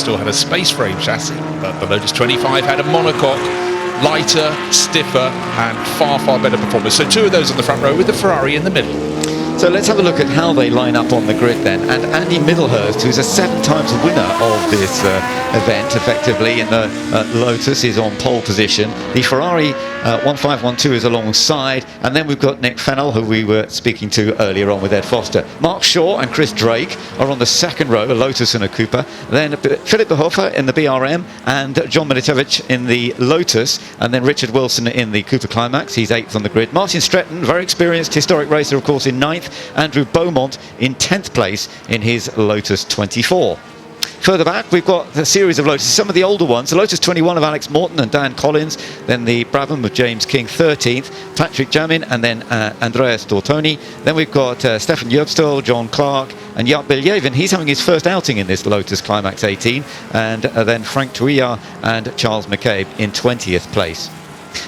still had a space frame chassis, but the Lotus 25 had a monocoque, lighter, stiffer, and far better performance. So two of those on the front row with the Ferrari in the middle. So let's have a look at how they line up on the grid then. And Andy Middlehurst, who's a 7 times winner of this event, effectively, in the Lotus, is on pole position. The Ferrari 1512 is alongside. And then we've got Nick Fennell, who we were speaking to earlier on with Ed Foster. Mark Shaw and Chris Drake are on the second row, a Lotus and a Cooper. Then Philip Behofer in the BRM and John Militevich in the Lotus. And then Richard Wilson in the Cooper Climax. He's 8th on the grid. Martin Stretton, very experienced historic racer, of course, in 9th. Andrew Beaumont in 10th place in his Lotus 24. Further back, we've got a series of Lotuses, some of the older ones. The Lotus 21 of Alex Morton and Dan Collins, then the Brabham of James King 13th, Patrick Jamin, and then Andreas Dortoni. Then we've got Stefan Jöbstel, John Clark, and Jaap Biljevin. He's having his first outing in this Lotus Climax 18. And then Frank Tuia and Charles McCabe in 20th place.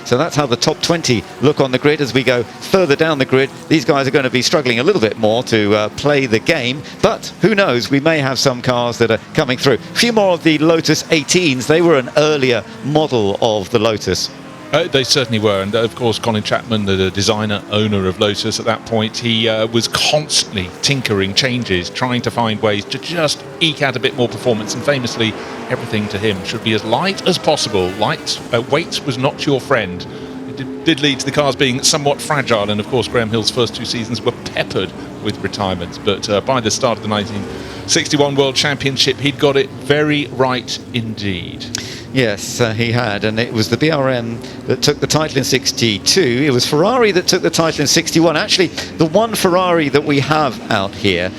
So that's how the top 20 look on the grid. As we go further down the grid, these guys are going to be struggling a little bit more to play the game, but who knows, we may have some cars that are coming through. A few more of the Lotus 18s. They were an earlier model of the Lotus. They certainly were, and of course Colin Chapman, the designer, owner of Lotus at that point, he was constantly tinkering changes, trying to find ways to just eke out a bit more performance, and famously everything to him should be as light as possible. Weight was not your friend. It did lead to the cars being somewhat fragile, and of course Graham Hill's first 2 seasons were peppered with retirements, but by the start of the 1961 World Championship he'd got it very right indeed. Yes, he had, and it was the BRM that took the title in 62. It was Ferrari that took the title in 61. Actually, the one Ferrari that we have out here,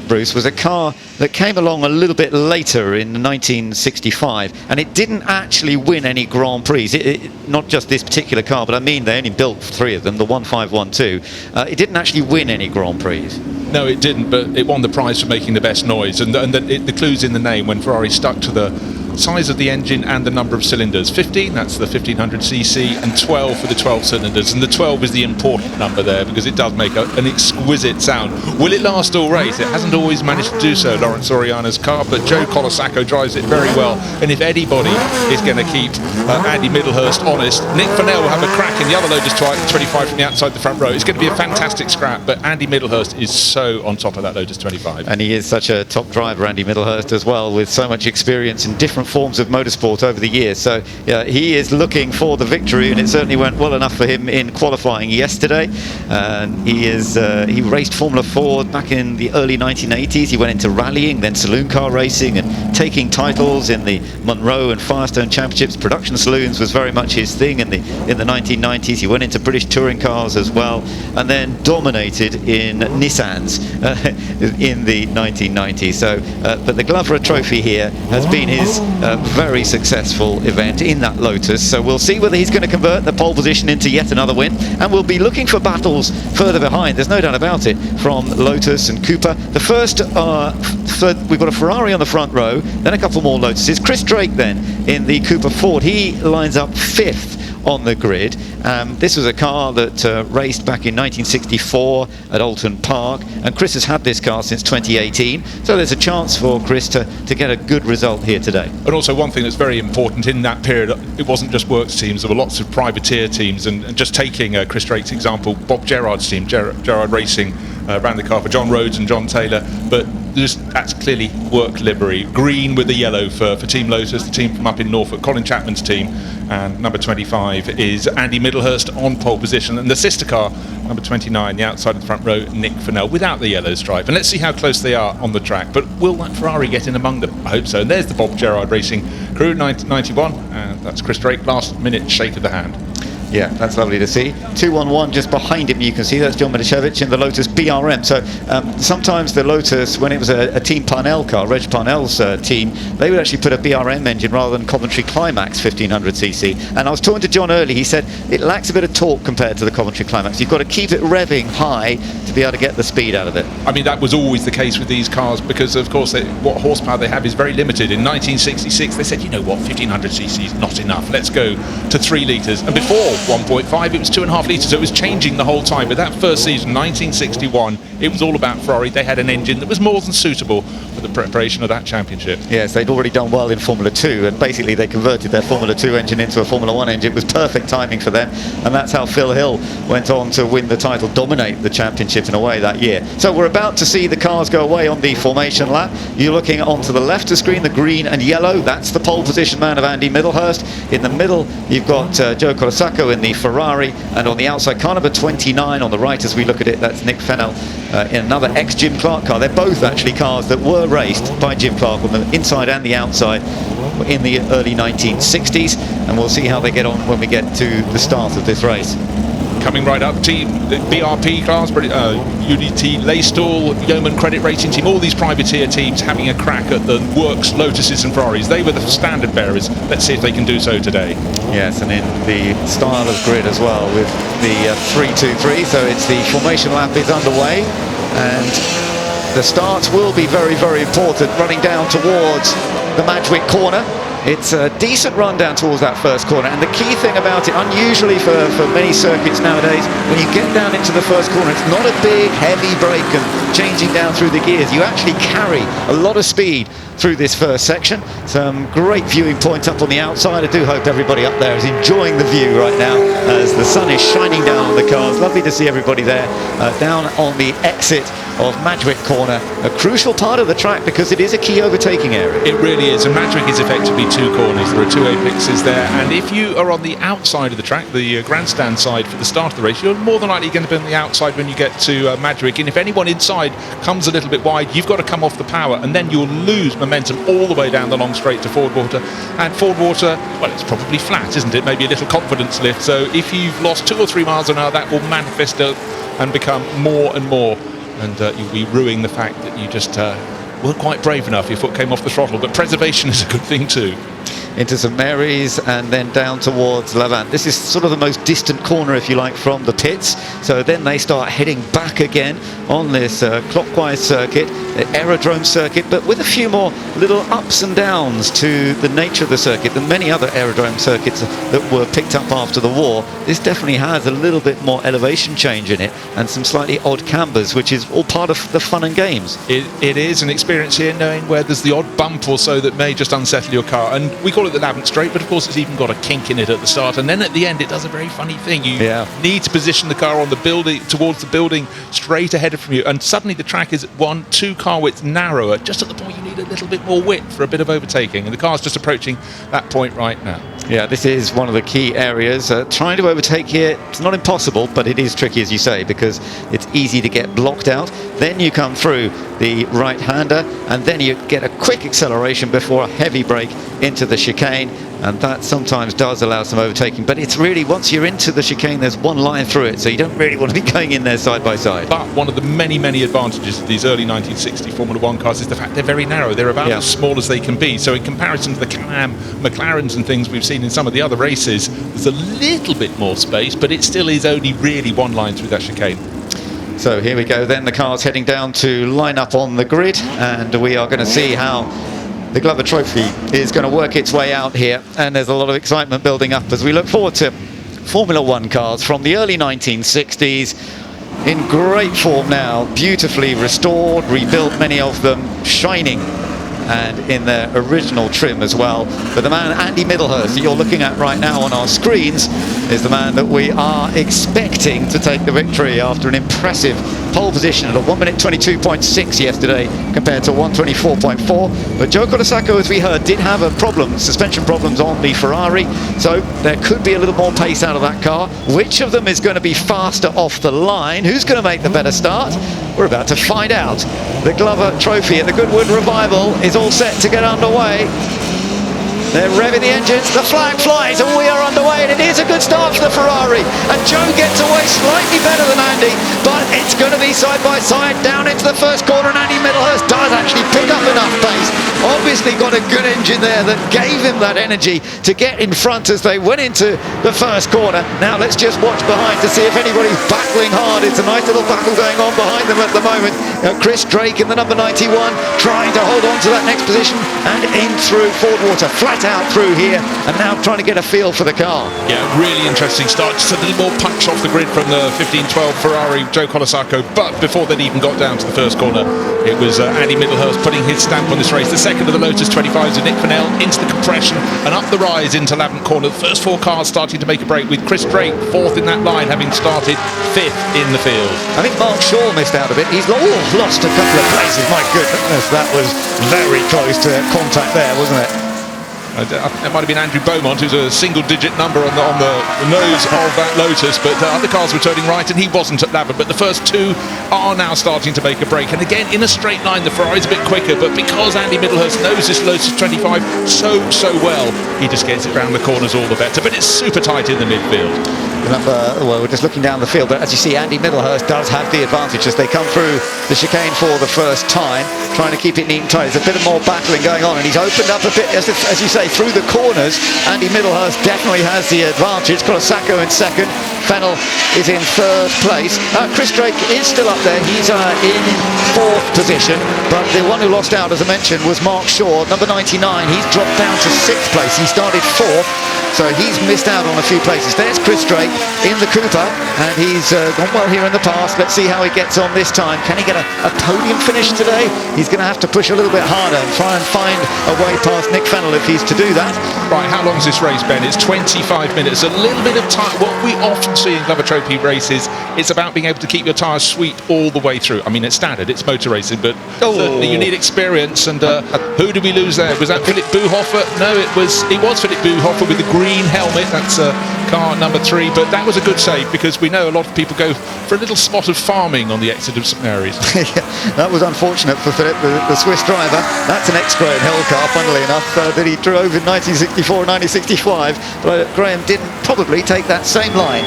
Bruce, was a car that came along a little bit later in 1965, and it didn't actually win any Grand Prix. Not just this particular car, but I mean they only built 3 of them, the 1512. It didn't actually win any Grand Prix. No, it didn't, but it won the prize for making the best noise, and the clue's in the name when Ferrari stuck to the size of the engine and the number of cylinders. 15, that's the 1500cc, and 12 for the 12 cylinders, and the 12 is the important number there because it does make an exquisite sound. Will it last all race? It hasn't always managed to do so, Lawrence Oriana's car, but Joe Colasacco drives it very well, and if anybody is going to keep Andy Middlehurst honest, Nick Fennell will have a crack in the other Lotus 25 from the outside the front row. It's going to be a fantastic scrap, but Andy Middlehurst is so on top of that Lotus 25. And he is such a top driver, Andy Middlehurst, as well, with so much experience in different forms of motorsport over the years. So yeah, he is looking for the victory, and it certainly went well enough for him in qualifying yesterday. He raced Formula Ford back in the early 1980s. He went into rallying, then saloon car racing, and taking titles in the Monroe and Firestone Championships. Production saloons was very much his thing in the 1990s. He went into British touring cars as well, and then dominated in Nissans in the 1990s. So, but the Glover Trophy here has been his very successful event in that Lotus. So we'll see whether he's going to convert the pole position into yet another win, and we'll be looking for battles further behind. There's no doubt about it, from Lotus and Cooper. The first, we've got a Ferrari on the front row, then a couple more Lotuses. Chris Drake then in the Cooper Ford. He lines up 5th on the grid. This was a car that raced back in 1964 at Alton Park, and Chris has had this car since 2018, so there's a chance for Chris to get a good result here today. And also one thing that's very important in that period, it wasn't just works teams, there were lots of privateer teams, and just taking Chris Drake's example, Bob Gerrard's team, Gerrard Racing, ran the car for John Rhodes and John Taylor, but that's clearly work livery. Green with the yellow for Team Lotus, the team from up in Norfolk, Colin Chapman's team, and number 25 is Andy Middlehurst on pole position, and the sister car, number 29, the outside of the front row, Nick Fennell, without the yellow stripe. And let's see how close they are on the track, but will that Ferrari get in among them? I hope so. And there's the Bob Gerrard Racing crew, 91, and that's Chris Drake, last minute shake of the hand. Yeah, that's lovely to see. 2-1-1 just behind him, you can see that's John Militevich in the Lotus BRM. So sometimes the Lotus, when it was a Team Parnell car, Reg Parnell's team, they would actually put a BRM engine rather than Coventry Climax 1500cc. And I was talking to John early, he said it lacks a bit of torque compared to the Coventry Climax. You've got to keep it revving high to be able to get the speed out of it. I mean, that was always the case with these cars because, of course, what horsepower they have is very limited. In 1966, they said, you know what, 1500cc is not enough. Let's go to 3 litres. And before 1.5, it was 2.5 litres, so it was changing the whole time. But that first season, 1961, it was all about Ferrari. They had an engine that was more than suitable for the preparation of that championship. Yes, they'd already done well in Formula 2, and basically they converted their Formula 2 engine into a Formula 1 engine. It was perfect timing for them, and that's how Phil Hill went on to win the title, dominate the championship in a way that year. So we're about to see the cars go away on the formation lap. You're looking onto the left of the screen, the green and yellow. That's the pole position man of Andy Middlehurst. In the middle, you've got Joe Colasacco in the Ferrari, and on the outside, car number 29 on the right as we look at it, that's Nick Fennell in another ex-Jim Clark car. They're both actually cars that were raced by Jim Clark on the inside and the outside in the early 1960s, and we'll see how they get on when we get to the start of this race. Coming right up, team BRP cars, UDT, Laystall, Yeoman Credit Racing Team, all these privateer teams having a crack at the works, Lotuses and Ferraris. They were the standard bearers. Let's see if they can do so today. Yes, and in the style of grid as well, with the 3-2-3, so it's the formation lap is underway, and the starts will be very, very important, running down towards the Madgwick corner. It's a decent run down towards that first corner, and the key thing about it, unusually for many circuits nowadays, when you get down into the first corner, it's not a big heavy brake and changing down through the gears. You actually carry a lot of speed through this first section. Some great viewing points up on the outside. I do hope everybody up there is enjoying the view right now as the sun is shining down on the cars. Lovely to see everybody there down on the exit of Madgwick corner, a crucial part of the track because it is a key overtaking area. It really is, and Madgwick is effectively two corners. There are two apexes there, and if you are on the outside of the track, the grandstand side for the start of the race, you're more than likely going to be on the outside when you get to Madgwick, and if anyone inside comes a little bit wide, you've got to come off the power, and then you'll lose momentum all the way down the long straight to Ford Water. And Ford Water, well, it's probably flat, isn't it? Maybe a little confidence lift, so if you've lost 2 or 3 miles an hour, that will manifest and become more and more, and you'll be ruining the fact that you just weren't quite brave enough. Your foot came off the throttle, but preservation is a good thing too. Into St Mary's and then down towards Lavant. This is sort of the most distant corner, if you like, from the pits. So then they start heading back again on this clockwise circuit, the aerodrome circuit, but with a few more little ups and downs to the nature of the circuit than many other aerodrome circuits that were picked up after the war. This definitely has a little bit more elevation change in it and some slightly odd cambers, which is all part of the fun and games. It is an experience here, knowing where there's the odd bump or so that may just unsettle your car, and we call it the Lavant straight, but of course it's even got a kink in it at the start, and then at the end it does a very funny thing. You need to position the car on the building, towards the building, straight ahead from you, and suddenly the track is 1-2 car widths narrower, just at the point you need a little bit more width for a bit of overtaking, and the car's just approaching that point right now. Yeah, this is one of the key areas. Trying to overtake here, it's not impossible, but it is tricky, as you say, because it's easy to get blocked out. Then you come through the right-hander, and then you get a quick acceleration before a heavy brake into the chicane, and that sometimes does allow some overtaking. But it's really, once you're into the chicane, there's one line through it, so you don't really want to be going in there side by side. But one of the many, many advantages of these early 1960 Formula 1 cars is the fact they're very narrow. They're about as small as they can be. So in comparison to the Can-Am, McLarens and things we've seen in some of the other races, there's a little bit more space, but it still is only really one line through that chicane. So here we go then, the car's heading down to line up on the grid, and we are going to see how the Glover Trophy is going to work its way out here, and there's a lot of excitement building up as we look forward to Formula 1 cars from the early 1960s in great form now, beautifully restored, rebuilt, many of them shining and in their original trim as well. But the man Andy Middlehurst that you're looking at right now on our screens is the man that we are expecting to take the victory after an impressive pole position at a 1 minute 22.6 yesterday compared to 1:24.4. But Joe Colasacco, as we heard, did have a problem, suspension problems on the Ferrari, so there could be a little more pace out of that car. Which of them is going to be faster off the line? Who's going to make the better start? We're about to find out. The Glover Trophy at the Goodwood Revival is all set to get underway. They're revving the engines, the flag flies, and we are underway, and it is a good start for the Ferrari, and Joe gets away slightly better than Andy, but it's going to be side by side down into the first corner, and Andy Middlehurst does actually pick up enough pace. Obviously got a good engine there that gave him that energy to get in front as they went into the first corner. Now let's just watch behind to see if anybody's battling hard. It's a nice little battle going on behind them at the moment. Chris Drake in the number 91 trying to hold on to that next position, and in through Ford Water. Flash get out through here and now trying to get a feel for the car. Yeah, really interesting start. Just a little more punch off the grid from the 15-12 Ferrari, Joe Colasacco. But before they'd even got down to the first corner, it was Andy Middlehurst putting his stamp on this race. The second of the Lotus 25s with Nick Fennell into the compression and up the rise into Lavant corner. The first 4 cars starting to make a break, with Chris Drake fourth in that line, having started 5th in the field. I think Mark Shaw missed out a bit. He's lost a couple of places. My goodness, that was very close to contact there, wasn't it? It might have been Andrew Beaumont, who's a single-digit number on the nose of that Lotus, but other cars were turning right, and he wasn't at Lavant. But the first 2 are now starting to make a break. And again, in a straight line, the Ferrari's a bit quicker, but because Andy Middlehurst knows this Lotus 25 so well, he just gets it round the corners all the better. But it's super tight in the midfield. Well, we're just looking down the field, but as you see, Andy Middlehurst does have the advantage as they come through the chicane for the first time, trying to keep it neat and tight. There's a bit more battling going on, and he's opened up a bit, as you say, through the corners. Andy Middlehurst definitely has the advantage. Colasacco in second, Fennell is in third place. Chris Drake is still up there. He's in fourth position, but the one who lost out, as I mentioned, was Mark Shaw, number 99. He's dropped down to sixth place. He started fourth, so he's missed out on a few places. There's Chris Drake in the Cooper, and he's gone well here in the past. Let's see how he gets on this time. Can he get a podium finish today? He's going to have to push a little bit harder and try and find a way past Nick Fennell if he's to do that. Right, how long is this race, Ben? It's 25 minutes. A little bit of time. What we often see in Glover Trophy races, it's about being able to keep your tyres sweet all the way through. I mean, it's standard, it's motor racing, but certainly you need experience. And who did we lose there? Was that Philip Buhofer? No, it was Philip Buhofer with the green helmet. That's car number 3, but that was a good save, because we know a lot of people go for a little spot of farming on the exit of St Mary's. Yeah, that was unfortunate for Philip, the Swiss driver. That's an ex-Graham Hill car, funnily enough, that he drove in 1964 and 1965, but Graham didn't probably take that same line,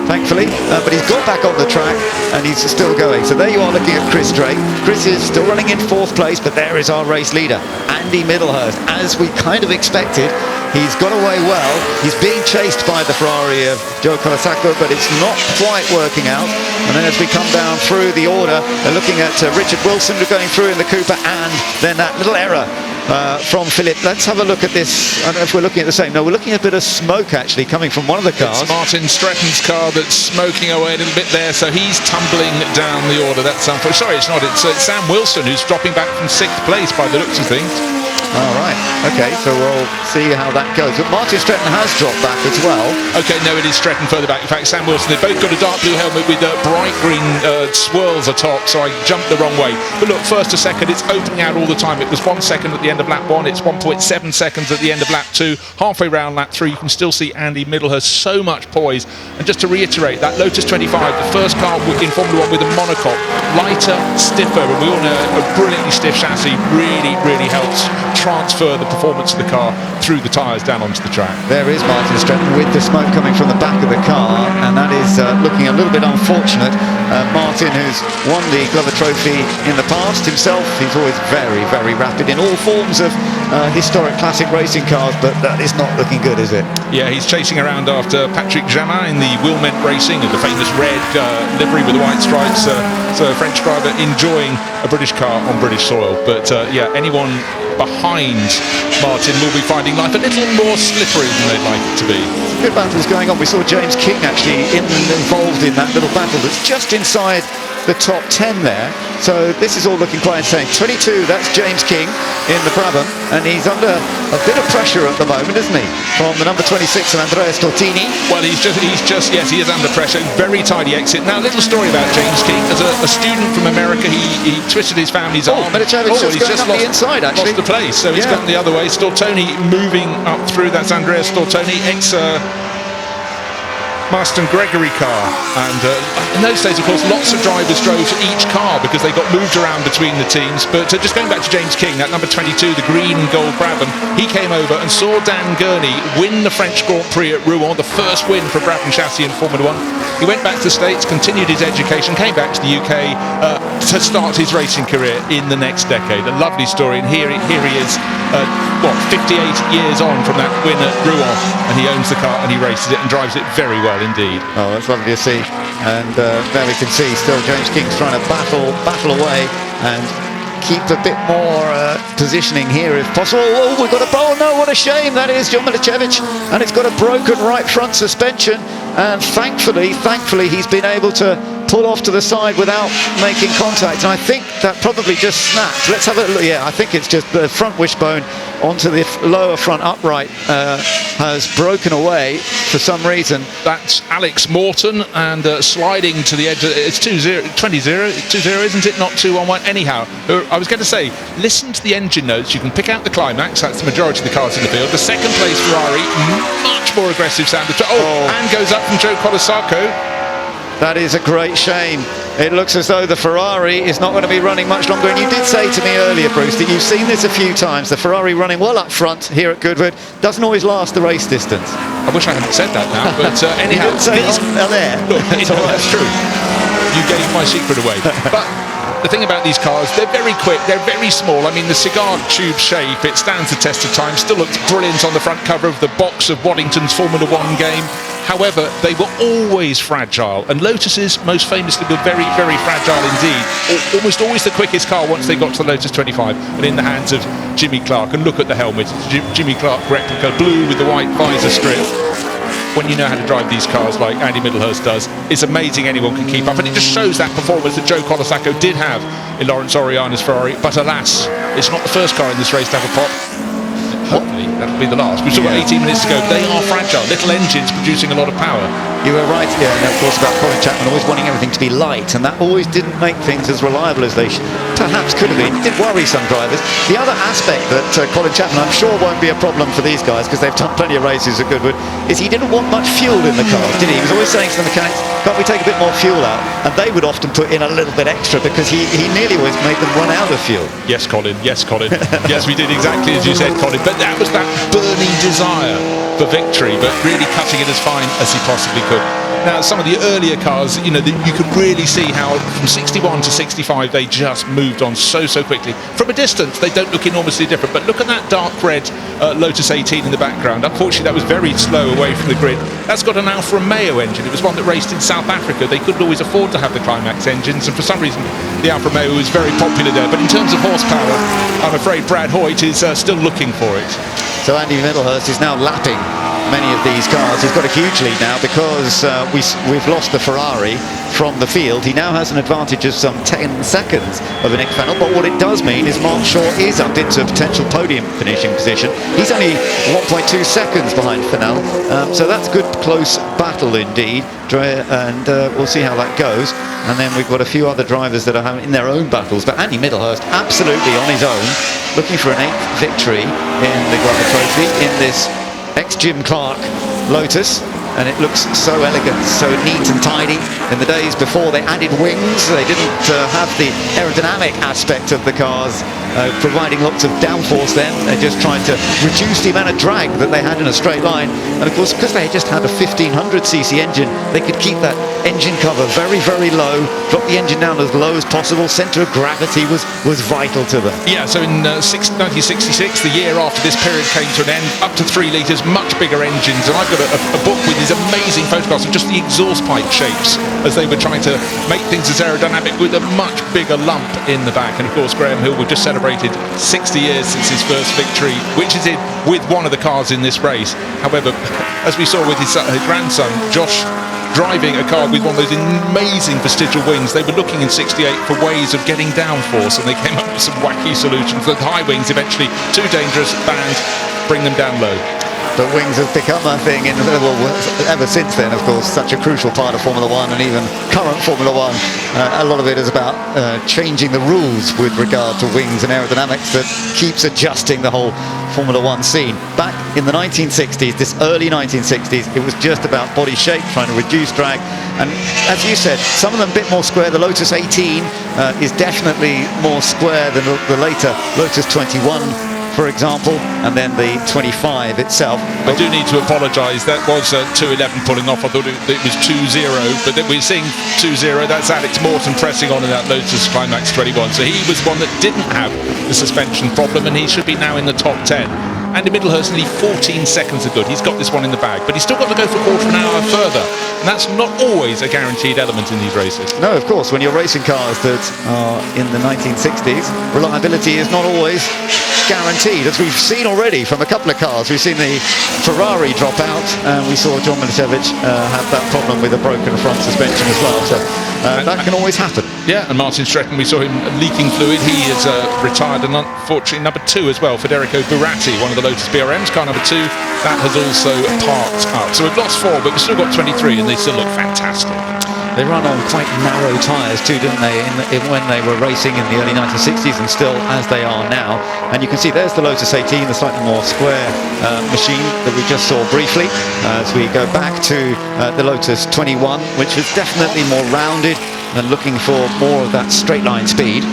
thankfully, but he's got back on the track and he's still going. So there you are, looking at Chris Drake. Chris is still running in fourth place, but there is our race leader, Andy Middlehurst. As we kind of expected, he's got away well. He's being chased by the Ferrari of Joe Colasacco, but it's not quite working out. And then as we come down through the order, they're looking at Richard Wilson going through in the Cooper, and then that little error from Philip. Let's have a look at this. I don't know if we're looking at the same. No, we're looking at a bit of smoke actually coming from one of the cars. It's Martin Stretton's car that's smoking away a little bit there, so he's tumbling down the order. That's unfortunate. Sorry, it's not. It's Sam Wilson who's dropping back from 6th place by the looks of things. All right. Okay, so we'll see how that goes. But Martin Stretton has dropped back as well. Okay, no, it is Stretton further back. In fact, Sam Wilson, they've both got a dark blue helmet with bright green swirls atop, so I jumped the wrong way. But look, first to second, it's opening out all the time. It was 1 second at the end of lap 1. It's 1.7 seconds at the end of lap 2. Halfway round lap 3, you can still see Andy Middlehurst, so much poise. And just to reiterate, that Lotus 25, the first car in Formula 1 with a monocoque, lighter, stiffer, and we all know a brilliantly stiff chassis really helps transfer the performance of the car through the tyres down onto the track. There is Martin Stretton with the smoke coming from the back of the car, and that is looking a little bit unfortunate. Martin, who's won the Glover Trophy in the past himself, he's always very rapid in all forms of historic classic racing cars, but that is not looking good, is it? Yeah, he's chasing around after Patrick Jamin in the Wilmette Racing, the famous red livery with the white stripes. So a French driver enjoying a British car on British soil. But yeah, anyone behind Martin will be finding life a little more slippery than they'd like it to be. Good battles going on. We saw James King actually involved in that little battle that's just inside the top 10 there. So this is all looking quite insane. 22, that's James King in the Brabham, and he's under a bit of pressure at the moment, isn't he? From the number 26 of Andrea Stortini. Well, he's just yes, he is under pressure. Very tidy exit. Now, a little story about James King. As a student from America, he twisted his family's arm. He's just lost the inside, actually. Lost the place, so he's gone the other way. Stortoni moving up through. That's Andrea Stortoni, ex Marston Gregory car, and in those days, of course, lots of drivers drove each car because they got moved around between the teams. But just going back to James King, that number 22, the green and gold Brabham, he came over and saw Dan Gurney win the French Grand Prix at Rouen, the first win for Brabham chassis in Formula 1. He went back to the States, continued his education, came back to the UK to start his racing career in the next decade. A lovely story, and here he is, 58 years on from that win at Rouen, and he owns the car and he races it and drives it very well indeed. Oh, that's lovely to see. And there we can see still James King's trying to battle away, and keep a bit more positioning here if possible. Oh, we've got a oh no, what a shame that is, John Milicevic, and it's got a broken right front suspension, and thankfully he's been able to pull off to the side without making contact, and I think that probably just snapped. Let's have a look. Yeah, I think it's just the front wishbone onto the lower front upright has broken away for some reason. That's Alex Morton, and sliding to the edge. It's 2-0, 20-0, isn't it? Not 2-1-1. Anyhow, I was going to say, listen to the engine notes. You can pick out the climax. That's the majority of the cars in the field. The second place Ferrari, much more aggressive sound. And goes up from Joe Colasaco. That is a great shame. It looks as though the Ferrari is not going to be running much longer. And you did say to me earlier, Bruce, that you've seen this a few times. The Ferrari running well up front here at Goodwood doesn't always last the race distance. I wish I hadn't said that now, but anyhow, there. Look, that's true. You gave my secret away. But the thing about these cars, they're very quick, they're very small. I mean, the cigar tube shape, it stands the test of time, still looks brilliant on the front cover of the box of Waddington's Formula One game. However, they were always fragile, and Lotuses most famously were very, very fragile indeed. Almost always the quickest car once they got to the Lotus 25 and in the hands of Jimmy Clark. And look at the helmet, Jimmy Clark replica, blue with the white visor strip. When you know how to drive these cars like Andy Middlehurst does, it's amazing anyone can keep up, and it just shows that performance that Joe Colasaco did have in Lawrence Oriana's Ferrari. But alas, it's not the first car in this race to have a pop. Hopefully that'll be the last. We saw 18 minutes ago. They are fragile, little engines producing a lot of power. You were right, yeah, and of course about Colin Chapman always wanting everything to be light, and that always didn't make things as reliable as they perhaps could have been. It did worry some drivers. The other aspect that Colin Chapman, I'm sure, won't be a problem for these guys because they've done plenty of races at Goodwood, is he didn't want much fuel in the car, did he? He was always saying to the mechanics, can't we take a bit more fuel out? And they would often put in a little bit extra because he nearly always made them run out of fuel. Yes, Colin. Yes, Colin. Yes, we did exactly as you said, Colin. But that was that burning desire for victory, but really cutting it as fine as he possibly could. Now, some of the earlier cars, you could really see how from 61 to 65 they just moved on so quickly. From a distance, they don't look enormously different, but look at that dark red Lotus 18 in the background. Unfortunately, that was very slow away from the grid. That's got an Alfa Romeo engine. It was one that raced in South Africa. They couldn't always afford to have the Climax engines, and for some reason, the Alfa Romeo was very popular there. But in terms of horsepower, I'm afraid Brad Hoyt is still looking for it. So Andy Middlehurst is now lapping many of these cars. He's got a huge lead now because we've lost the Ferrari from the field. He now has an advantage of some 10 seconds over Nick Fennell, but what it does mean is Mark Shaw is up into a potential podium finishing position. He's only 1.2 seconds behind Fennell, so that's a good close battle indeed, and we'll see how that goes. And then we've got a few other drivers that are having in their own battles, but Andy Middlehurst absolutely on his own, looking for an 8th victory in the Grubber Trophy in this ex-Jim Clark Lotus, and it looks so elegant, so neat and tidy. In the days before they added wings, they didn't have the aerodynamic aspect of the cars providing lots of downforce then. They just tried to reduce the amount of drag that they had in a straight line, and of course because they just had a 1500cc engine, they could keep that engine cover very low, drop the engine down as low as possible. Centre of gravity was vital to them. Yeah, so in 1966, the year after this period came to an end, up to 3 litres, much bigger engines, and I've got a book with these amazing photographs of just the exhaust pipe shapes as they were trying to make things as aerodynamic with a much bigger lump in the back. And of course Graham Hill, we've just celebrated 60 years since his first victory, which is with one of the cars in this race. However, as we saw with his grandson Josh driving a car with one of those amazing vestigial wings, they were looking in 68 for ways of getting downforce, and they came up with some wacky solutions. The high wings eventually too dangerous, banned, bring them down low. But wings have become a thing ever since then, of course, such a crucial part of Formula One, and even current Formula One. A lot of it is about changing the rules with regard to wings and aerodynamics that keeps adjusting the whole Formula One scene. Back in the 1960s, this early 1960s, it was just about body shape, trying to reduce drag. And as you said, some of them a bit more square. The Lotus 18 is definitely more square than the later Lotus 21, for example, and then the 25 itself. I do need to apologise, that was 2:11 pulling off. I thought it was 2-0, but then we're seeing 2-0. That's Alex Morton pressing on in that Lotus Climax 21. So he was one that didn't have the suspension problem, and he should be now in the top 10. Andy Middlehurst nearly 14 seconds are good. He's got this one in the bag, but he's still got to go for a quarter of an hour further. And that's not always a guaranteed element in these races. No, of course, when you're racing cars that are in the 1960s, reliability is not always guaranteed, as we've seen already from a couple of cars. We've seen the Ferrari drop out, and we saw John Milicic have that problem with a broken front suspension as well. So that can always happen. Yeah, and Martin Stretton, we saw him leaking fluid. He is retired, and unfortunately number 2 as well, Federico Buratti, one of the Lotus BRMs, car number 2, that has also parked up. So we've lost 4, but we've still got 23, and they still look fantastic. They run on quite narrow tyres too, didn't they, when they were racing in the early 1960s, and still as they are now. And you can see there's the Lotus 18, the slightly more square machine that we just saw briefly. As we go back to the Lotus 21, which was definitely more rounded and looking for more of that straight line speed.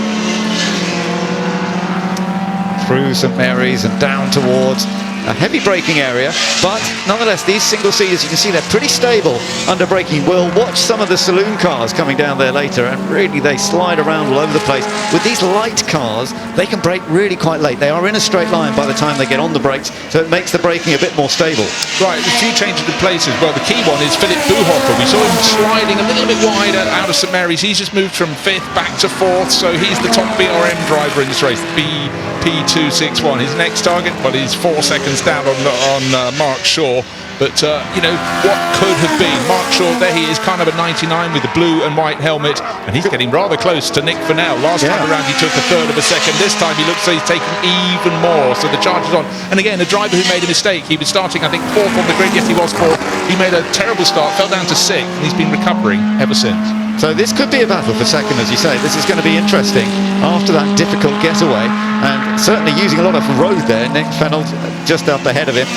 Through St Mary's and down towards a heavy braking area, but nonetheless these single seaters, you can see they're pretty stable under braking. We'll watch some of the saloon cars coming down there later, and really they slide around all over the place. With these light cars, they can brake really quite late. They are in a straight line by the time they get on the brakes, so it makes the braking a bit more stable. Right, a few changes of places. Well, the key one is Philip Buhoffer. We saw him sliding a little bit wider out of St Mary's. He's just moved from 5th back to 4th, so he's the top BRM driver in this race, BP261. His next target, well, he's 4 seconds down on Mark Shaw, but you know what could have been. Mark Shaw, there he is, car number 99 with the blue and white helmet, and he's getting rather close to Nick Fennell. Last time around he took a third of a second. This time he looks like he's taking even more, so the charge is on. And again, a driver who made a mistake. He was starting, I think, 4th on the grid. Yes, he was 4th. He made a terrible start, fell down to 6th, and he's been recovering ever since. So this could be a battle for second, as you say. This is going to be interesting after that difficult getaway, and certainly using a lot of road there. Nick Fennell just up ahead of him.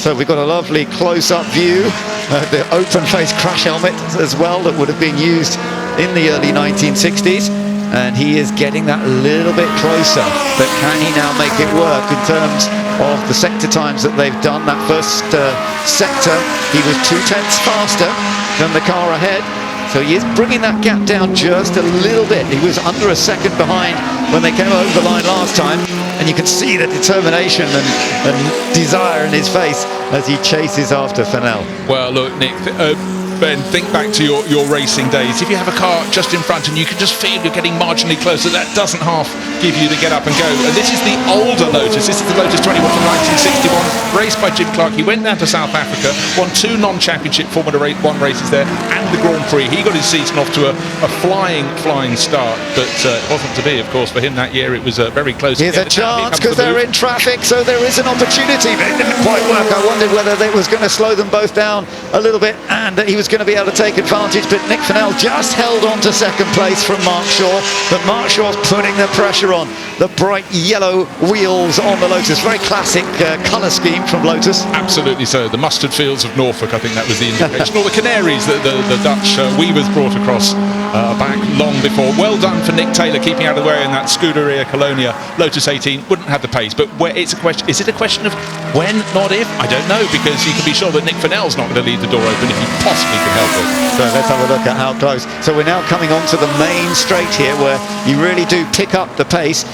So we've got a lovely close-up view of the open-face crash helmet as well that would have been used in the early 1960s. And he is getting that little bit closer. But can he now make it work in terms of the sector times that they've done? That first sector, he was 0.2 faster than the car ahead. So he is bringing that gap down just a little bit. He was under a second behind when they came over the line last time. And you can see the determination and desire in his face as he chases after Fennell. Well, look, Nick, Ben, think back to your racing days. If you have a car just in front and you can just feel you're getting marginally closer, that doesn't half give you the get up and go. And this is the older Lotus. This is the Lotus 21 from 1961, raced by Jim Clark. He went down to South Africa, won 2 non-championship Formula 1 races there and the Grand Prix. He got his season off to a flying start, but it wasn't to be, of course, for him that year. It was very close. Here's a chance because they're in traffic, so there is an opportunity, but it didn't quite work. I wondered whether it was going to slow them both down a little bit, and he was going to be able to take advantage, but Nick Fennell just held on to second place from Mark Shaw, but Mark Shaw's putting the pressure on. The bright yellow wheels on the Lotus, very classic colour scheme from Lotus. Absolutely so. The mustard fields of Norfolk, I think that was the indication. Or the Canaries that the Dutch weavers brought across back long before. Well done for Nick Taylor keeping out of the way in that Scuderia Colonia. Lotus 18 wouldn't have the pace, but it's a question. Is it a question of when, not if? I don't know, because you can be sure that Nick Fennell's not going to leave the door open if he possibly can help it. So let's have a look at how close. So we're now coming onto the main straight here, where you really do pick up the pace.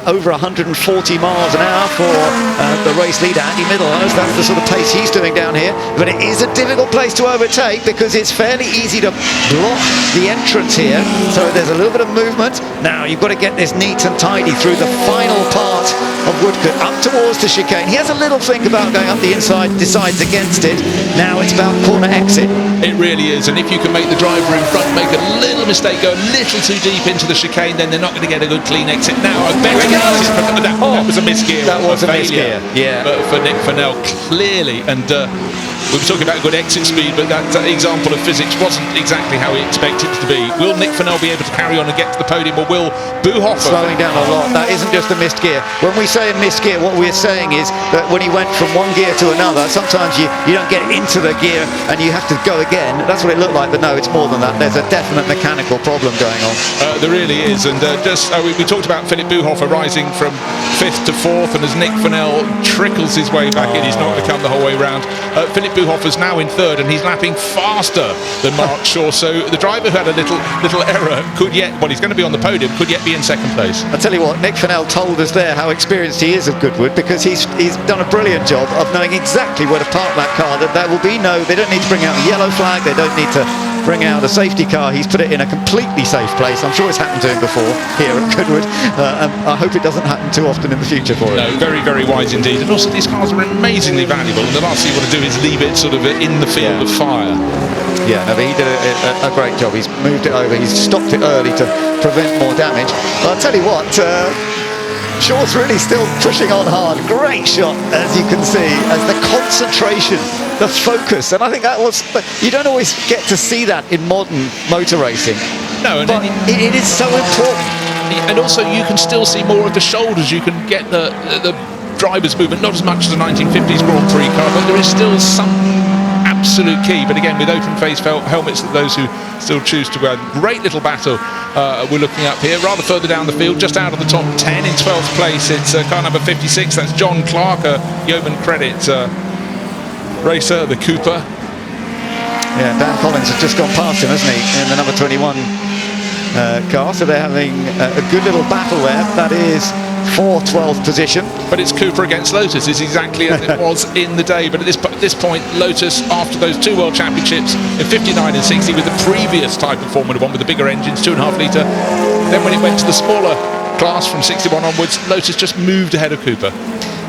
Over 140 miles an hour for the race leader, Andy Middlehurst. That's the sort of pace he's doing down here. But it is a difficult place to overtake because it's fairly easy to block the entrance here. So there's a little bit of movement. Now you've got to get this neat and tidy through the final part of Woodcote up towards the chicane. He has a little think about going up the inside, decides against it. Now it's about corner exit. It really is, and if you can make the driver in front make a little mistake, go a little too deep into the chicane, then they're not going to get a good clean exit. Now I bet that was a misgear. That was a misgear, yeah. But for Nick Fennell, clearly, and we were talking about good exit speed, but that example of physics wasn't exactly how we expected it to be. Will Nick Fennell be able to carry on and get to the podium, or will Buhoffer? Slowing down a lot. That isn't just a missed gear. When we say a missed gear, what we're saying is that when he went from one gear to another, sometimes you don't get into the gear and you have to go again. That's what it looked like, but no, it's more than that. There's a definite mechanical problem going on. There really is, and we talked about Philip Buhoffer rising from 5th to 4th, and as Nick Fennell trickles his way back in, he's not come the whole way round. Philip Buhoffer's now in third, and he's lapping faster than Mark Shaw. So the driver who had a little error could yet, well, he's going to be on the podium, could yet be in second place. I tell you what, Nick Fennell told us there how experienced he is of Goodwood, because he's done a brilliant job of knowing exactly where to park that car. That there will be they don't need to bring out a yellow flag, they don't need to bring out a safety car. He's put it in a completely safe place. I'm sure it's happened to him before here at Goodwood, and I hope it doesn't happen too often in the future for him. No, very, very wise indeed. And also these cars are amazingly valuable, and the last thing you want to do is leave it sort of in the field of fire. Yeah, no, but he did a great job. He's moved it over, he's stopped it early to prevent more damage. But I'll tell you what, Shaw's really still pushing on hard. Great shot, as you can see, as the concentration, the focus, and I think that was, you don't always get to see that in modern motor racing. No, and but it is so important. And also you can still see more of the shoulders, you can get the driver's movement, not as much as the 1950s Grand Prix car, but there is still some absolute key. But again, with open face helmets that those who still choose to wear. Great little battle we're looking up here, rather further down the field, just out of the top 10. In 12th place, it's car number 56, that's John Clark, a Yeoman Credit racer, the Cooper. Yeah, Dan Collins has just gone past him, hasn't he, in the number 21 car, so they're having a good little battle there. That is for 12th position. But it's Cooper against Lotus. It's exactly as it was in the day. But at this point, Lotus, after those two World Championships in 59 and 60 with the previous type of Formula 1 with the bigger engines, 2.5 litre, then when it went to the smaller class from 61 onwards, Lotus just moved ahead of Cooper.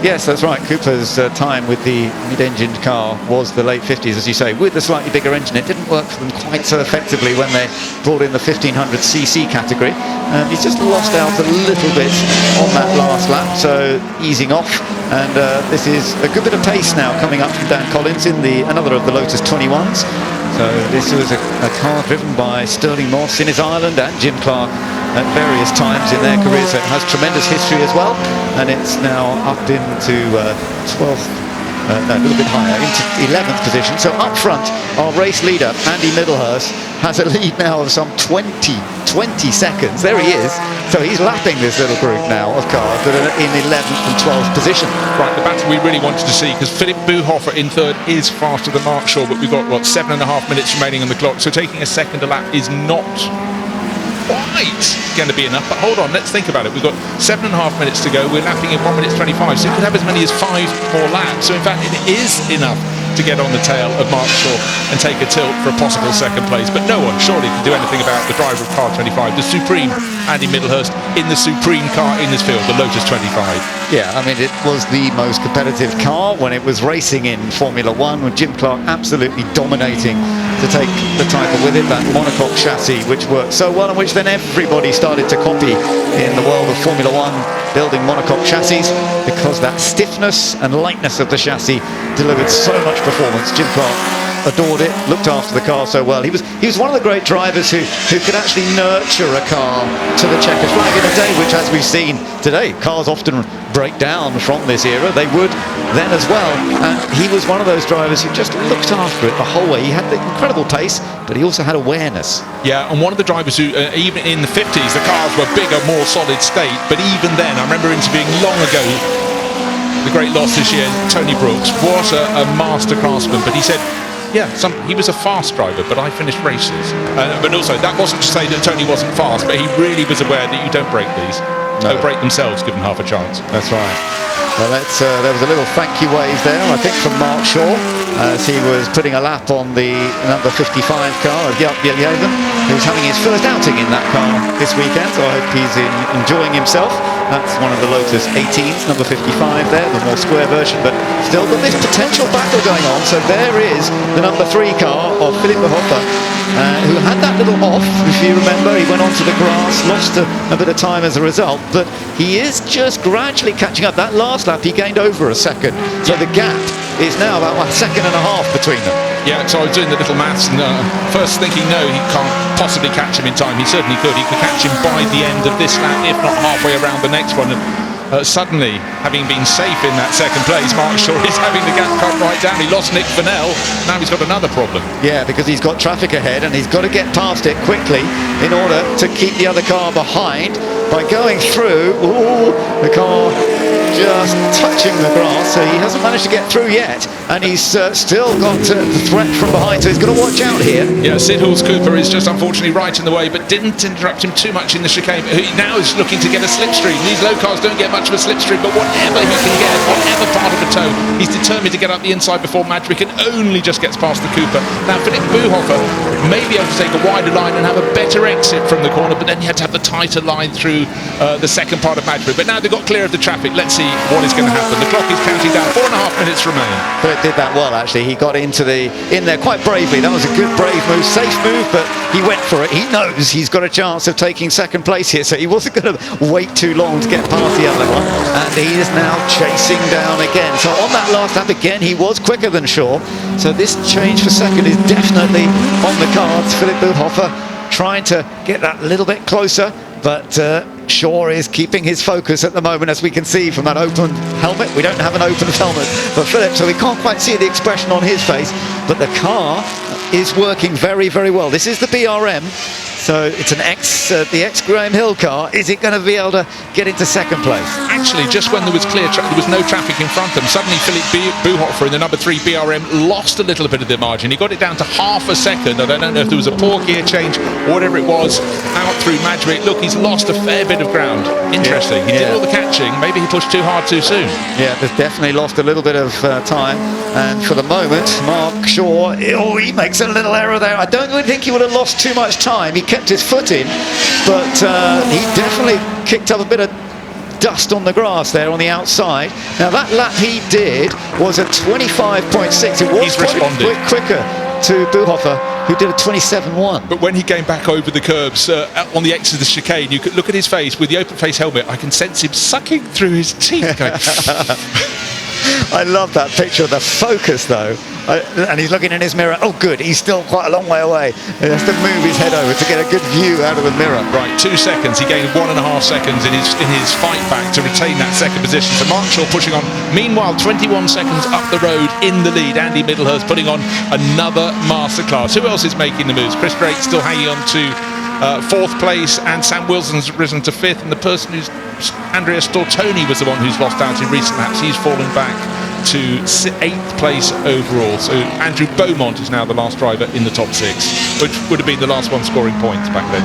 Yes, that's right. Cooper's time with the mid-engined car was the late 50s, as you say, with the slightly bigger engine. It didn't work for them quite so effectively when they brought in the 1500cc category. He's just lost out a little bit on that last lap, so easing off. And this is a good bit of pace now coming up from Dan Collins in another of the Lotus 21s. So this was a car driven by Sterling Moss, Innes Ireland, and Jim Clark at various times in their careers. So it has tremendous history as well, and it's now up into 12th, no, a little bit higher, into 11th position. So up front, our race leader, Andy Middlehurst, has a lead now of some 20 seconds. There he is. So he's lapping this little group now of cars that are in 11th and 12th position. Right, the battle we really wanted to see, because Philip Buhoffer in third is faster than Mark Shaw, but we've got, 7.5 minutes remaining on the clock, so taking a second a lap is not quite going to be enough. But hold on, let's think about it. We've got 7.5 minutes to go. We're lapping in 1 minute 25, so it could have as many as 5 more laps. So in fact, it is enough to get on the tail of Mark Shaw and take a tilt for a possible second place. But no one surely can do anything about the driver of car 25, the supreme Andy Middlehurst in the supreme car in this field, the Lotus 25. Yeah, I mean, it was the most competitive car when it was racing in Formula 1, with Jim Clark absolutely dominating to take the title with it. That monocoque chassis, which worked so well, and which then everybody started to copy in the world of Formula 1, building monocoque chassis, because that stiffness and lightness of the chassis delivered so much performance. Jim Clark adored it, looked after the car so well. He was one of the great drivers who could actually nurture a car to the checkered flag in a day, which, as we've seen today, cars often break down from this era. They would then as well. And he was one of those drivers who just looked after it the whole way. He had the incredible pace, but he also had awareness. Yeah, and one of the drivers who, even in the 50s, the cars were bigger, more solid state. But even then, I remember interviewing long ago the great loss this year, Tony Brooks. What a master craftsman. But he said, yeah, he was a fast driver, but I finished races. But also, that wasn't to say that Tony wasn't fast, but he really was aware that you don't break these. No. Don't break themselves, given half a chance. That's right. Well, there was a little thank you wave there, I think, from Mark Shaw, as he was putting a lap on the number 55 car of Jaap Viljoen, who's having his first outing in that car this weekend, so I hope he's enjoying himself. That's one of the Lotus 18s, number 55 there, the more square version, but still got this potential battle going on. So there is the number 3 car of Philip Buhoffer, who had that little off, if you remember. He went onto the grass, lost a bit of time as a result, but he is just gradually catching up. That last lap he gained over a second, so the gap is now about 1.5 seconds between them. Yeah, so I was doing the little maths, and first thinking, no, he can't possibly catch him in time. He certainly could. He could catch him by the end of this lap, if not halfway around the next one. And suddenly, having been safe in that second place, Mark Shaw is having the gap cut right down. He lost Nick Fennell. Now he's got another problem. Yeah, because he's got traffic ahead, and he's got to get past it quickly in order to keep the other car behind by going through. Ooh, the car just touching the grass, so he hasn't managed to get through yet, and he's still got the threat from behind, so he's got to watch out here. Yeah, Sid Hall's Cooper is just unfortunately right in the way, but didn't interrupt him too much in the chicane. He now is looking to get a slipstream. These low cars don't get much of a slipstream, but whatever he can get, whatever part of the toe, he's determined to get up the inside before Madrick, and only just gets past the Cooper. Now, Philippe Buhofer may be able to take a wider line and have a better exit from the corner, but then you had to have the tighter line through the second part of Madrick. But now they've got clear of the traffic. Let's see what is going to happen. The clock is counting down. 4.5 minutes remain. Philip did that well, actually. He got in there quite bravely. That was a good, brave move, safe move, but he went for it. He knows he's got a chance of taking second place here, so he wasn't going to wait too long to get past the other one, and he is now chasing down again. So on that last lap again, he was quicker than Shaw, so this change for second is definitely on the cards. Philippe Buhofer trying to get that little bit closer, but Shaw is keeping his focus at the moment, as we can see from that open helmet. We don't have an open helmet for Philip, so we can't quite see the expression on his face, but the car is working very, very well. This is the BRM, so it's an the ex-Graham Hill car. Is it going to be able to get into second place? Actually, just when there was there was no traffic in front of them, suddenly Philippe Buhofer in the number 3 BRM lost a little bit of the margin. He got it down to half a second. I don't know if there was a poor gear change or whatever it was out through Madrick. Look, he's lost a fair bit of ground. Interesting. He did all the catching. Maybe he pushed too hard too soon. Yeah, they've definitely lost a little bit of time. And for the moment, Mark Shaw, he makes a little error there. I don't really think he would have lost too much time. He kept his foot in, but he definitely kicked up a bit of dust on the grass there on the outside. Now that lap he did was a 25.6. It was quite quicker to Buhofer, who did a 27.1. But when he came back over the curbs on the exit of the chicane, you could look at his face with the open face helmet. I can sense him sucking through his teeth. I love that picture of the focus, though. And he's looking in his mirror. Oh, good. He's still quite a long way away. He has to move his head over to get a good view out of the mirror. Right, 2 seconds. He gained 1.5 seconds in his fight back to retain that second position. So Mark Shaw pushing on. Meanwhile, 21 seconds up the road in the lead. Andy Middlehurst putting on another masterclass. Who else is making the moves? Chris Drake still hanging on to 4th place, and Sam Wilson's risen to 5th, and the person who's Andrea Stortoni was the one who's lost out in recent laps. He's fallen back to 8th place overall. So Andrew Beaumont is now the last driver in the top 6, which would have been the last one scoring points back then.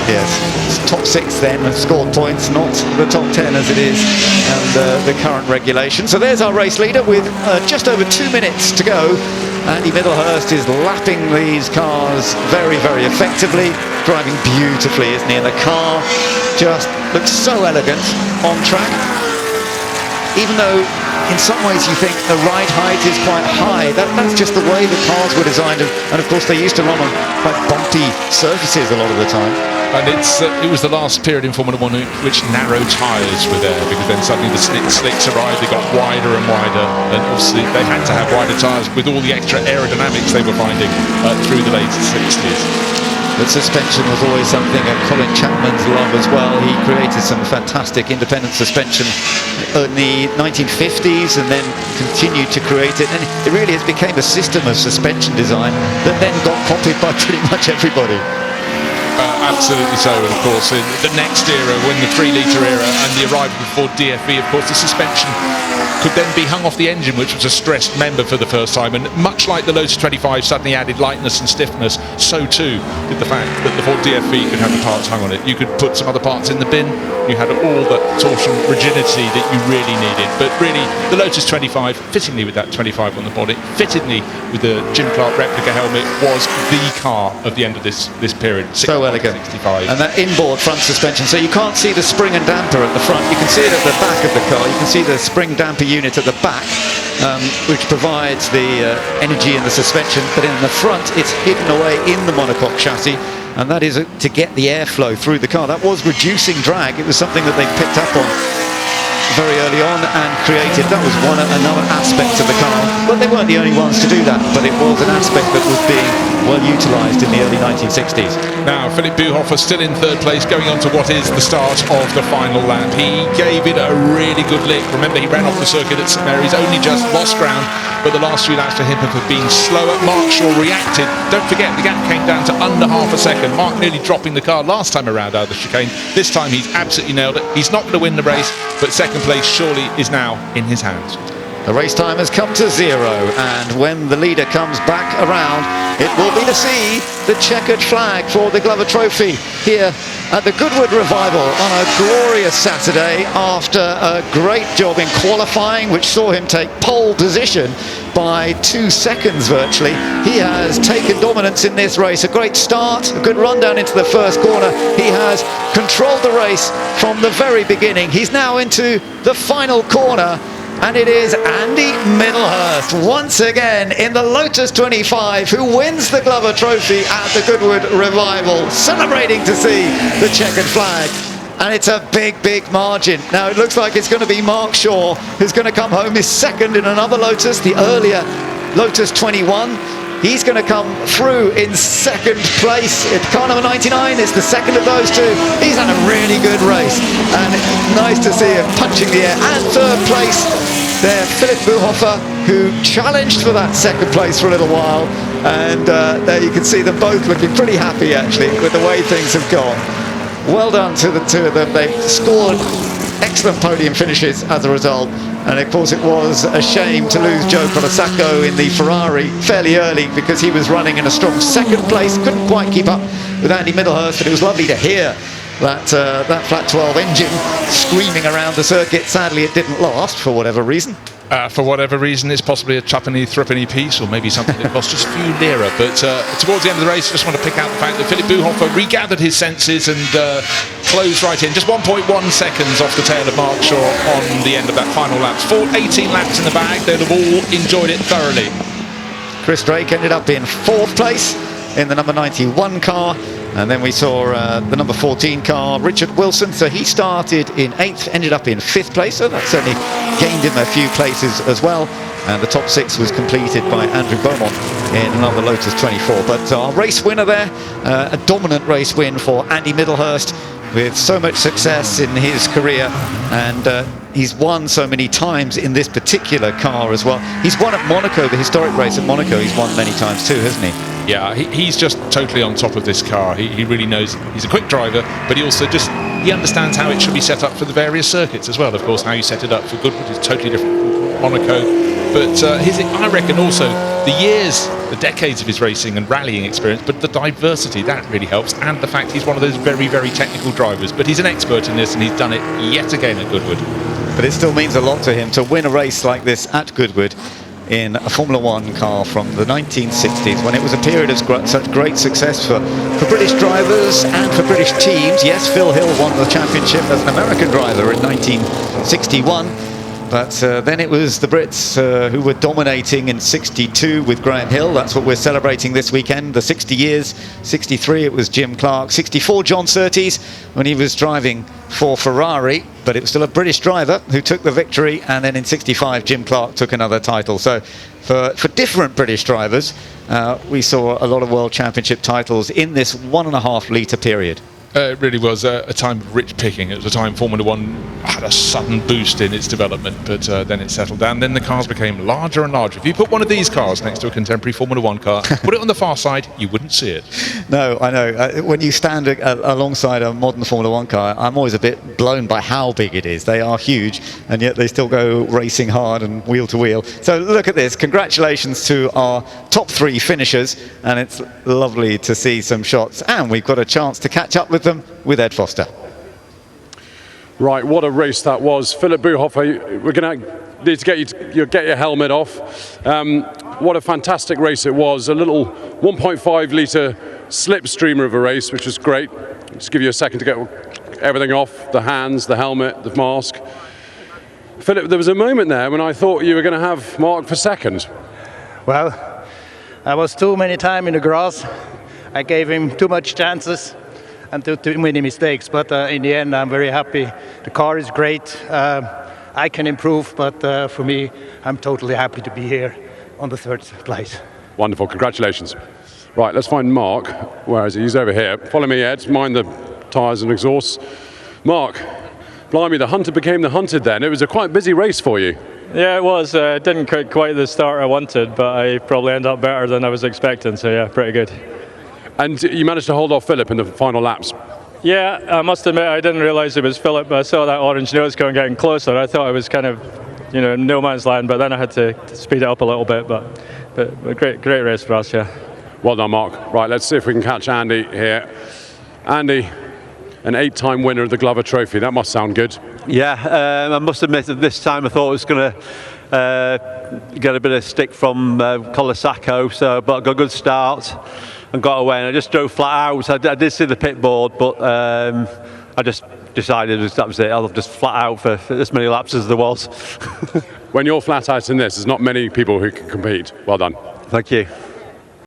Yes, it's top 6 then and scored points, not the top 10 as it is, and the current regulation. So there's our race leader with just over 2 minutes to go. Andy Middlehurst is lapping these cars very, very effectively, driving beautifully, isn't he? And the car just looks so elegant on track, even though in some ways you think the ride height is quite high. That's just the way the cars were designed, and of course they used to run on quite bumpy surfaces a lot of the time. And it was the last period in Formula 1 in which narrow tyres were there, because then suddenly the slicks arrived, they got wider and wider, and obviously they had to have wider tyres with all the extra aerodynamics they were finding through the late 60s. But suspension was always something that Colin Chapman's love as well. He created some fantastic independent suspension in the 1950s and then continued to create it. And it really has become a system of suspension design that then got copied by pretty much everybody. Absolutely so, and of course in the next era, when the 3-litre era and the arrival of Ford DFV, of course the suspension could then be hung off the engine, which was a stressed member for the first time, and much like the Lotus 25 suddenly added lightness and stiffness, so too did the fact that the Ford DFV could have the parts hung on it. You could put some other parts in the bin, you had all the torsion rigidity that you really needed. But really, the Lotus 25, fittingly with that 25 on the body, fittingly with the Jim Clark replica helmet, was the car of the end of this period. So elegant. 65. And that inboard front suspension, so you can't see the spring and damper at the front. You can see it at the back of the car. You can see the spring damper unit at the back, which provides the energy in the suspension, but in the front it's hidden away in the monocoque chassis, and that is to get the airflow through the car. That was reducing drag. It was something that they picked up on very early on and created. That was another aspect of the car, but they they weren't the only ones to do that, but it was an aspect that was being well utilised in the early 1960s. Now, Philipp Bühofer still in third place, going on to what is the start of the final lap. He gave it a really good lick. Remember, he ran off the circuit at St Mary's, only just lost ground, but the last few laps for him have been slower. Mark Shaw reacted. Don't forget, the gap came down to under half a second. Mark nearly dropping the car last time around out of the chicane. This time he's absolutely nailed it. He's not going to win the race, but second place surely is now in his hands. The race time has come to 0, and when the leader comes back around, it will be to see the checkered flag for the Glover Trophy here at the Goodwood Revival on a glorious Saturday after a great job in qualifying, which saw him take pole position by 2 seconds virtually. He has taken dominance in this race. A great start, a good run down into the first corner. He has controlled the race from the very beginning. He's now into the final corner, and it is Andy Middlehurst once again in the Lotus 25 who wins the Glover Trophy at the Goodwood Revival, celebrating to see the checkered flag. And it's a big margin. Now it looks like it's going to be Mark Shaw who's going to come home his second in another Lotus, the earlier Lotus 21. He's going to come through in second place. It's car number 99. It's the second of those two. He's had a really good race, and it's nice to see him punching the air. And third place there, Philipp Bühofer, who challenged for that second place for a little while. And there you can see them both looking pretty happy, actually, with the way things have gone. Well done to the two of them. They scored excellent podium finishes as a result. And of course it was a shame to lose Joe Colasacco in the Ferrari fairly early, because he was running in a strong second place, couldn't quite keep up with Andy Middlehurst, but it was lovely to hear that flat 12 engine screaming around the circuit. Sadly it didn't last for whatever reason. For whatever reason, it's possibly a tuppeny, threepenny piece, or maybe something that cost just a few lira. But towards the end of the race, I just want to pick out the fact that Philipp Bühofer regathered his senses and closed right in, just 1.1 seconds off the tail of Mark Shaw on the end of that final lap. 18 laps in the bag, they'll have all enjoyed it thoroughly. Chris Drake ended up in 4th place in the number 91 car, and then we saw the number 14 car, Richard Wilson. So he started in 8th, ended up in 5th place, so that certainly gained him a few places as well. And the top 6 was completed by Andrew Beaumont in another Lotus 24. But our race winner there, a dominant race win for Andy Middlehurst, with so much success in his career, and he's won so many times in this particular car as well. He's won at Monaco, the historic race at Monaco. He's won many times too, hasn't he? Yeah, he's just totally on top of this car. He really knows. He's a quick driver, but he also he understands how it should be set up for the various circuits as well. Of course, how you set it up for Goodwood is totally different from Monaco. But I reckon also the decades of his racing and rallying experience, but the diversity, that really helps, and the fact he's one of those very technical drivers. But he's an expert in this, and he's done it yet again at Goodwood. But it still means a lot to him to win a race like this at Goodwood in a Formula One car from the 1960s, when it was a period of such great success for British drivers and for British teams. Yes, Phil Hill won the championship as an American driver in 1961. But then it was the Brits who were dominating in 62 with Graham Hill. That's what we're celebrating this weekend, the 60 years. 63, it was Jim Clark. 64, John Surtees, when he was driving for Ferrari. But it was still a British driver who took the victory. And then in 65, Jim Clark took another title. So for different British drivers, we saw a lot of World Championship titles in this 1.5 litre period. It really was a time of rich picking. It was a time Formula One had a sudden boost in its development, but then it settled down. Then the cars became larger and larger. If you put one of these cars next to a contemporary Formula One car, put it on the far side, you wouldn't see it. No, I know. When you stand alongside a modern Formula One car, I'm always a bit blown by how big it is. They are huge, and yet they still go racing hard and wheel to wheel. So look at this. Congratulations to our top 3 finishers, and it's lovely to see some shots. And we've got a chance to catch up with them with Ed Foster. Right, what a race that was. Philipp Bühofer, we're going to need to get you get your helmet off. What a fantastic race it was. A little 1.5 litre slipstreamer of a race, which was great. Just give you a second to get everything off, the hands, the helmet, the mask. Philipp, there was a moment there when I thought you were going to have Mark for second. Well, I was too many times in the grass. I gave him too much chances and too many mistakes, but in the end I'm very happy. The car is great. I can improve, but for me, I'm totally happy to be here on the third place. Wonderful, congratulations. Right, let's find Mark. Where is he? He's over here. Follow me, Ed. Mind the tyres and exhausts. Mark, blimey, the hunter became the hunted then. It was a quite busy race for you. Yeah, it was. Didn't quite the start I wanted, but I probably ended up better than I was expecting, so yeah, pretty good. And you managed to hold off Philip in the final laps. Yeah, I must admit I didn't realise it was Philip, but I saw that orange nose cone getting closer. I thought I was kind of, no man's land, but then I had to speed it up a little bit. But a great race for us, yeah. Well done, Mark. Right, let's see if we can catch Andy here. Andy, an 8-time winner of the Glover Trophy. That must sound good. Yeah, I must admit that this time I thought I was going to get a bit of stick from Colasacco, but I got a good start and got away, and I just drove flat out. I did see the pit board, but I just decided that was it. I'll just flat out for as many laps as there was. When you're flat out in this, there's not many people who can compete. Well done. Thank you.